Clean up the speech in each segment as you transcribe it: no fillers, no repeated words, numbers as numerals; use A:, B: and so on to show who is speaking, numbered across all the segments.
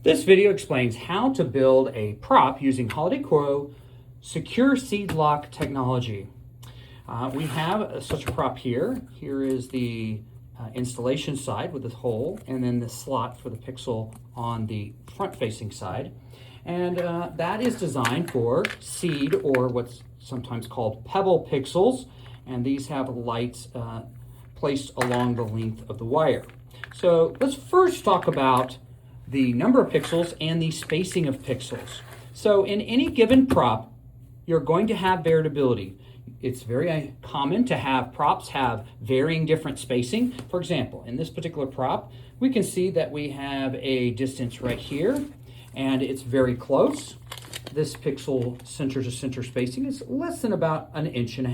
A: This video explains how to build a prop using HolidayCoro secure SeedLock technology. We have such a prop here. Here is the installation side with the hole, and then the slot for the pixel on the front-facing side. And that is designed for seed, or what's sometimes called pebble pixels, and these have lights placed along the length of the wire. So let's first talk about the number of pixels and the spacing of pixels. So in any given prop, you're going to have variability. It's very common to have props have varying different spacing. For example, in this particular prop, we can see that we have a distance right here, and it's very close. This pixel center to center spacing is less than about 1.5 inches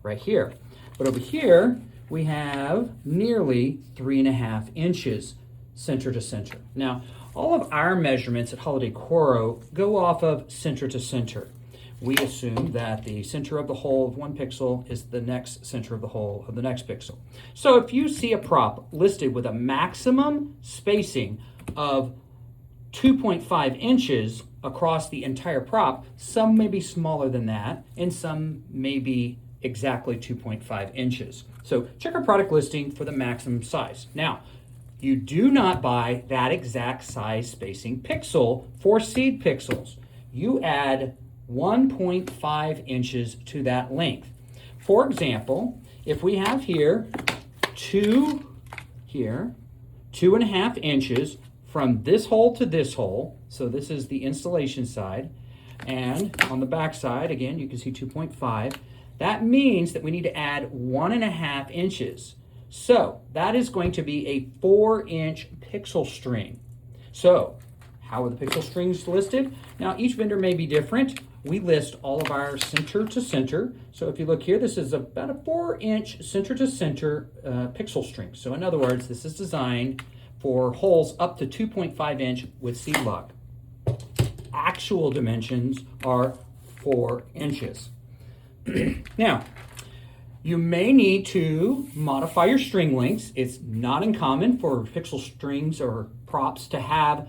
A: right here. But over here, we have nearly 3.5 inches center to center. Now, all of our measurements at HolidayCoro go off of center to center. We assume that the center of the hole of one pixel is the next center of the hole of the next pixel. So if you see a prop listed with a maximum spacing of 2.5 inches across the entire prop, some may be smaller than that, and some may be exactly 2.5 inches. So check our product listing for the maximum size. Now, you do not buy that exact size spacing pixel for seed pixels. You add 1.5 inches to that length. For example, if we have here 2.5 inches from this hole to this hole, so this is the installation side, and on the back side, again, you can see 2.5, that means that we need to add 1.5 inches. So that is going to be a 4-inch pixel string. So how are the pixel strings listed? Now, each vendor may be different. We list all of our center to center. So if you look here, this is about a 4-inch center to center pixel string. So in other words, this is designed for holes up to 2.5 inch with SeedLock. Actual dimensions are 4 inches. Now, you may need to modify your string lengths. It's not uncommon for pixel strings or props to have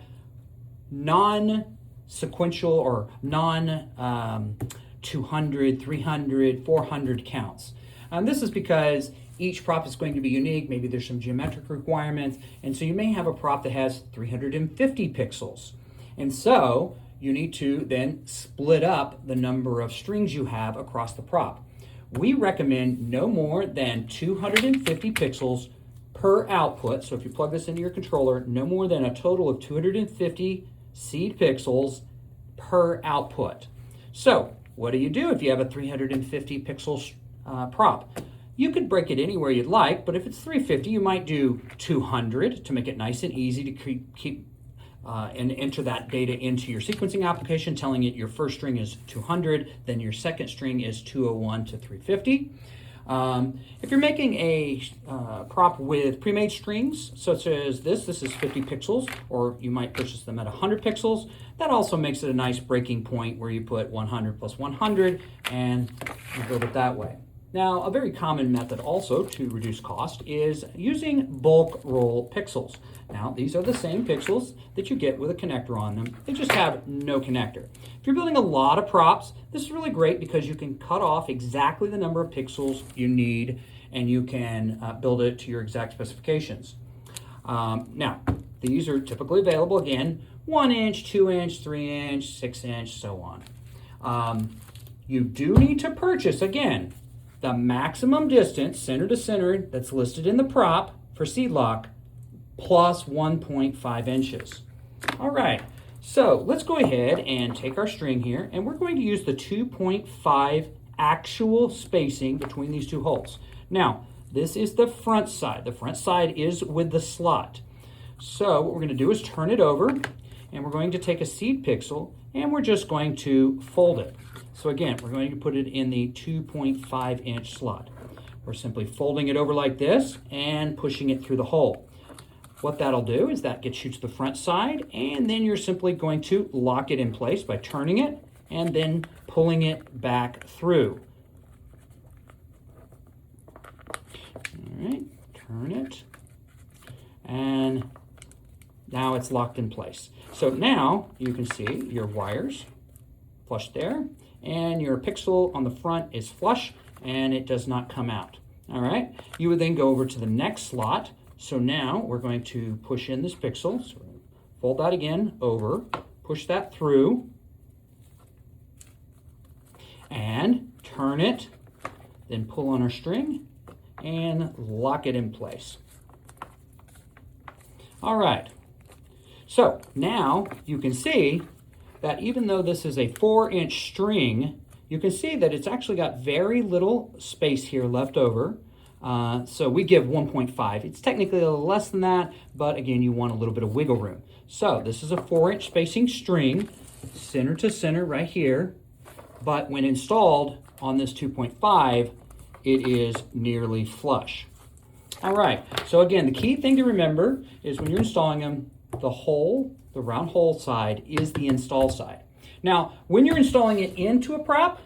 A: non-sequential or non-200, 300, 400 counts. This is because each prop is going to be unique. Maybe there's some geometric requirements. And so you may have a prop that has 350 pixels. And so you need to then split up the number of strings you have across the prop. We recommend no more than 250 pixels per output. So if you plug this into your controller, no more than a total of 250 seed pixels per output. So what do you do if you have a 350 pixel prop? You could break it anywhere you'd like, but if it's 350, you might do 200 to make it nice and easy to keep and enter that data into your sequencing application, telling it your first string is 200, then your second string is 201 to 350. If you're making a prop with pre-made strings, such as this is 50 pixels, or you might purchase them at 100 pixels, that also makes it a nice breaking point where you put 100 plus 100 and you build it that way. Now, a very common method also to reduce cost is using bulk roll pixels. Now, these are the same pixels that you get with a connector on them. They just have no connector. If you're building a lot of props, this is really great because you can cut off exactly the number of pixels you need, and you can build it to your exact specifications. Now, these are typically available, again, 1 inch, 2 inch, 3 inch, 6 inch, so on. You do need to purchase, again, the maximum distance, center to center, that's listed in the prop for SeedLock, plus 1.5 inches. All right, so let's go ahead and take our string here, and we're going to use the 2.5 actual spacing between these two holes. Now, this is the front side. The front side is with the slot. So what we're going to do is turn it over, and we're going to take a seed pixel, and we're just going to fold it. So again, we're going to put it in the 2.5 inch slot. We're simply folding it over like this and pushing it through the hole. What that'll do is that gets you to the front side, and then you're simply going to lock it in place by turning it and then pulling it back through. All right, turn it and Now it's locked in place. So now you can see your wires flush there, and your pixel on the front is flush, and it does not come out. All right, you would then go over to the next slot. So now we're going to push in this pixel. So fold that again over, push that through, and turn it, then pull on our string and lock it in place. All right, so now you can see that even though this is a 4-inch string, you can see that it's actually got very little space here left over. So we give 1.5. It's technically a little less than that, but again, you want a little bit of wiggle room. So this is a 4-inch spacing string, center to center right here. But when installed on this 2.5, it is nearly flush. All right, so again, the key thing to remember is when you're installing them, the round hole side is the install side. Now, when you're installing it into a prop,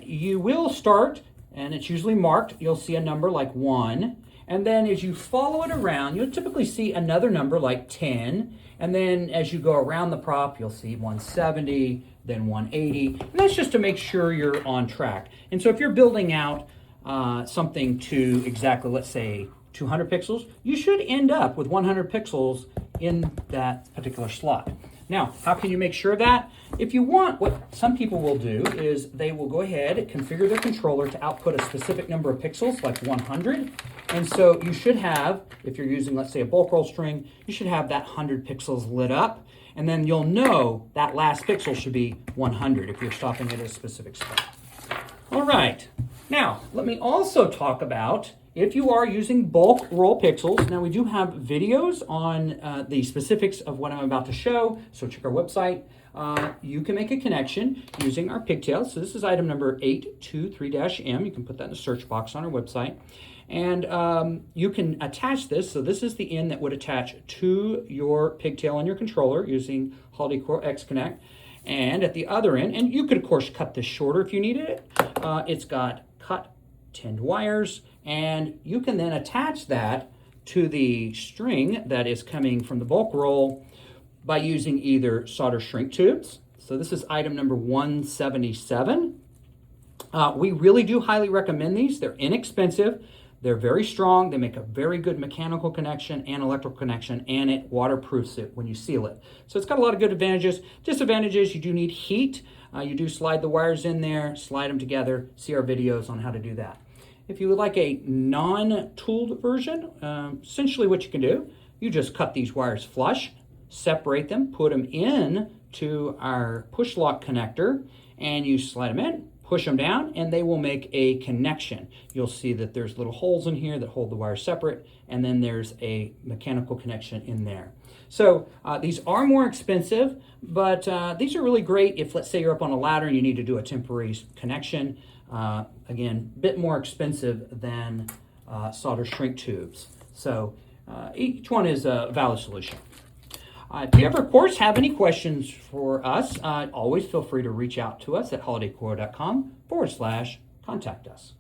A: you will start, and it's usually marked, you'll see a number like 1, and then as you follow it around, you'll typically see another number like 10, and then as you go around the prop, you'll see 170, then 180, and that's just to make sure you're on track. And so if you're building out something to exactly, let's say, 200 pixels, you should end up with 100 pixels in that particular slot. Now, how can you make sure of that? If you want, what some people will do is they will go ahead and configure their controller to output a specific number of pixels, like 100. And so you should have, if you're using, let's say, a bulk roll string, you should have that 100 pixels lit up. And then you'll know that last pixel should be 100 if you're stopping at a specific spot. All right. Now, let me also talk about if you are using bulk roll pixels. Now, we do have videos on the specifics of what I'm about to show, so check our website. You can make a connection using our pigtails. So this is item number 823-M. You can put that in the search box on our website. And you can attach this. So this is the end that would attach to your pigtail on your controller using HolidayCoro X Connect. And at the other end, and you could, of course, cut this shorter if you needed it. It's got cut tinned wires, and you can then attach that to the string that is coming from the bulk roll by using either solder shrink tubes. So this is item number 177. We really do highly recommend these. They're inexpensive. They're very strong. They make a very good mechanical connection and electrical connection, and it waterproofs it when you seal it. So it's got a lot of good advantages. Disadvantages, you do need heat. You do slide the wires in there, slide them together. See our videos on how to do that. If you would like a non-tooled version, essentially what you can do, you just cut these wires flush, separate them, put them in to our push lock connector, and you slide them in, push them down, and they will make a connection. You'll see that there's little holes in here that hold the wires separate, and then there's a mechanical connection in there. So these are more expensive, but these are really great if, let's say, you're up on a ladder and you need to do a temporary connection. Again, a bit more expensive than solder shrink tubes. So each one is a valid solution. If you ever, of course, have any questions for us, always feel free to reach out to us at HolidayCoro.com/contact us.